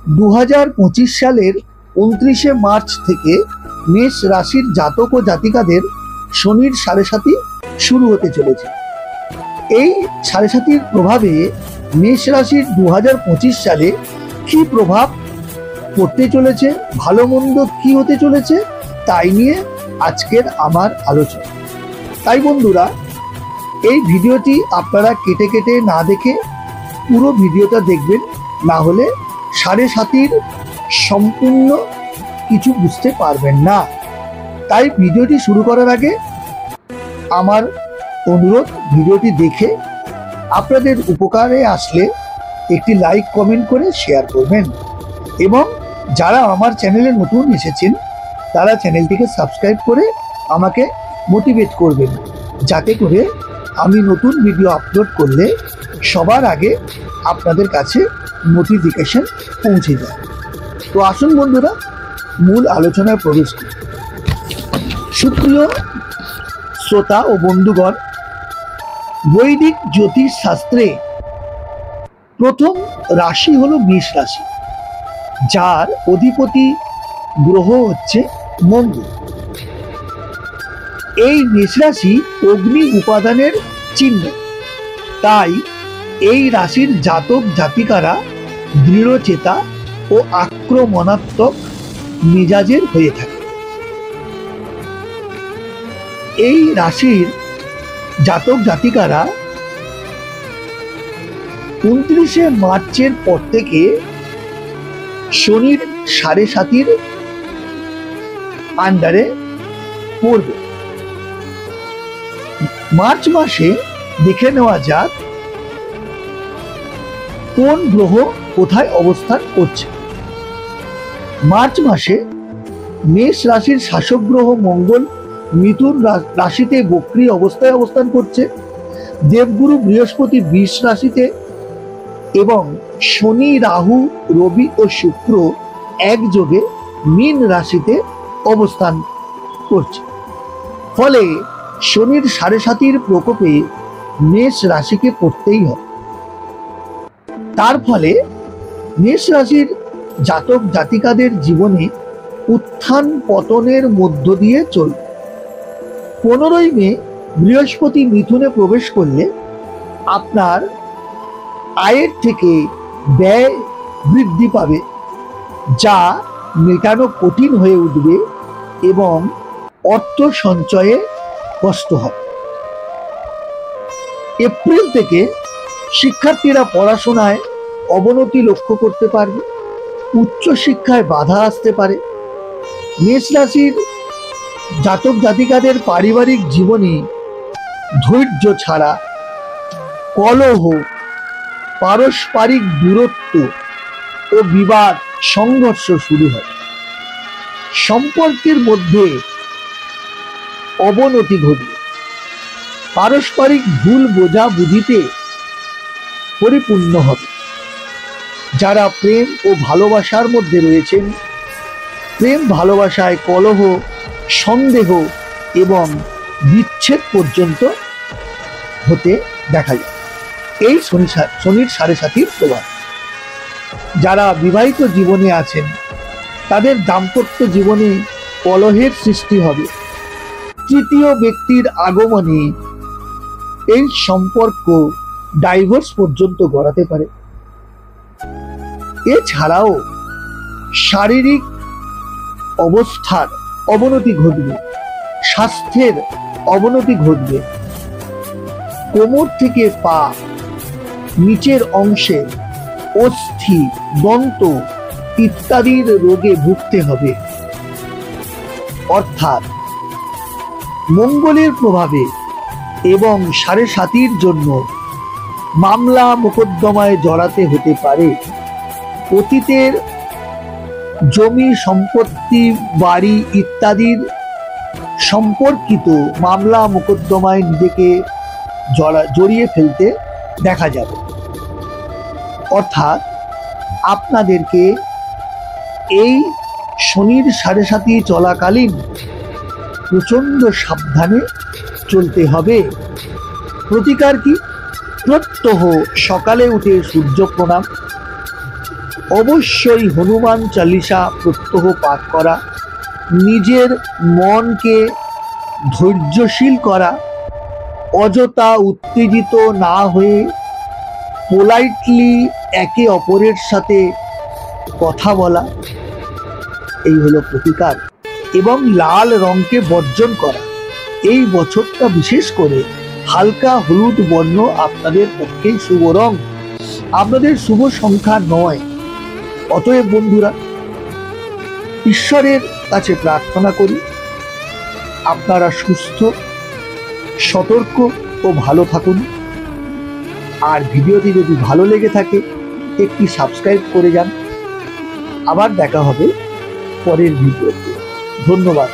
2025 সালের 29শে মার্চ থেকে মেষ রাশির জাতক ও জাতিকাদের শনির সাড়ে সাতি শুরু হতে চলেছে। এই সাড়ে সাতির প্রভাবে মেষ রাশির 2025 সালে কি প্রভাব পড়তে চলেছে, ভালো মন্দ কি হতে চলেছে, তাই নিয়ে আজকের আমার আলোচনা। তাই বন্ধুরা, এই ভিডিওটি আপনারা কেটে কেটে না দেখে পুরো ভিডিওটা দেখবেন, না হলে সাড়ে সাতির সম্পূর্ণ কিছু বুঝতে পারবেন না। তাই ভিডিওটি শুরু করার আগে আমার অনুরোধ, ভিডিওটি দেখে আপনাদের উপকারে আসলে একটি লাইক কমেন্ট করে শেয়ার করবেন, এবং যারা আমার চ্যানেলে নতুন এসেছেন তারা চ্যানেলটিকে সাবস্ক্রাইব করে আমাকে মোটিভেট করবেন, যাতে করে আমি নতুন ভিডিও আপলোড করলে সবার আগে আপনাদের কাছে নোটিফিকেশন পৌঁছে যায়। তো আসুন বন্ধুরা, মূল আলোচনায় প্রবেশ করি। সুপ্রিয় শ্রোতা ও বন্ধুগণ, বৈদিক জ্যোতিষ শাস্ত্রে প্রথম রাশি হলো মেষ রাশি, যার অধিপতি গ্রহ হচ্ছে মঙ্গল। এই মেষ রাশি অগ্নি উপাদানের চিহ্ন, তাই এই রাশির জাতক জাতিকারা দৃঢ়চেতা ও আক্রমণাত্মক মেজাজের হয়ে থাকে। এই রাশির জাতক জাতিকারা 29শে মার্চের পর থেকে শনির সাড়ে সাতির আন্ডারে পড়বে। মার্চ মাসে দেখে নেওয়া যাক কোন গ্রহ কোথায় অবস্থান করছে। মার্চ মাসে মেষ রাশির শাসক গ্রহ মঙ্গল মিথুন রাশিতে বক্রী অবস্থায় অবস্থান করছে। দেবগুরু বৃহস্পতি বৃষ রাশিতে এবং শনি, রাহু, রবি ও শুক্র একযোগে মীন রাশিতে অবস্থান করছে। ফলে শনির সাড়ে সাতির প্রকোপে মেষ রাশিকে পড়তেই হবে। তার ফলে মেষ রাশির জাতক জাতিকাদের জীবনে উত্থান পতনের মধ্য দিয়ে চলবে। 15ই মে বৃহস্পতি মিথুনে প্রবেশ করলে আপনার আয়ের থেকে ব্যয় বৃদ্ধি পাবে, যা মেটানো কঠিন হয়ে উঠবে এবং অর্থ সঞ্চয়ে কষ্ট হবে। এপ্রিল থেকে শিক্ষার্থীরা পড়াশোনায় অবনতি লক্ষ্য করতে পারবে, উচ্চশিক্ষায় বাধা আসতে পারে। মেষ রাশির জাতক জাতিকাদের পারিবারিক জীবনে ধৈর্য ছাড়া কলহ, পারস্পরিক দূরত্ব ও বিবাদ, সংঘর্ষ শুরু হয়। সম্পর্কের মধ্যে অবনতি ঘটবে, পারস্পরিক ভুল বোঝাবুঝিতে পরিপূর্ণ হবে। যারা প্রেম ও ভালোবাসার মধ্যে রয়েছেন, প্রেম ভালোবাসায় কলহ, সন্দেহ এবং বিচ্ছেদ পর্যন্ত হতে দেখা যায়। এই শনির সাড়ে সাতির প্রভাব। যারা বিবাহিত জীবনে আছেন তাদের দাম্পত্য জীবনে কলহের সৃষ্টি হবে। তৃতীয় ব্যক্তির আগমনে এই সম্পর্ক ডাইভোর্স পর্যন্ত গড়াতে পারে। এছাড়াও শারীরিক অবস্থার অবনতি ঘটবে, স্বাস্থ্যের অবনতি ঘটবে। কোমর থেকে পা, নিচের অংশে অস্থি, দন্ত ইত্যাদির রোগে ভুগতে হবে। অর্থাৎ মঙ্গলের প্রভাবে এবং সাড়ে সাতির জন্য মামলা মোকদ্দমায় জড়াতে হতে পারে। অতীতের জমি, সম্পত্তি, বাড়ি ইত্যাদির সম্পর্কিত মামলা মোকদ্দমায় নিজেকে জড়িয়ে ফেলতে দেখা যাবে। অর্থাৎ আপনাদেরকে এই শনির সাড়ে সাতি চলাকালীন প্রচণ্ড সাবধানে চলতে হবে। প্রতিকার কি? প্রত্যহ সকালে উঠে সূর্য প্রণাম, অবশ্যই হনুমান চালিসা প্রত্যহ পাঠ করা, নিজের মনকে ধৈর্যশীল করা, অযথা উত্তেজিত না হয়ে পোলাইটলি একে অপরের সাথে কথা বলা, এই হলো প্রতিকার। এবং লাল রঙকে বর্জন করা। এই বছরটা বিশেষ করে হালকা হলুদ বর্ণ আপনাদের পক্ষেই শুভ রং, আপনাদের শুভ সংখ্যা নয়। অতএব বন্ধুরা, ঈশ্বরের কাছে প্রার্থনা করি আপনারা সুস্থ, সতর্ক ও ভালো থাকুন। আর ভিডিওটি যদি ভালো লেগে থাকে একটি সাবস্ক্রাইব করে যান। আবার দেখা হবে পরের ভিডিওতে। ধন্যবাদ।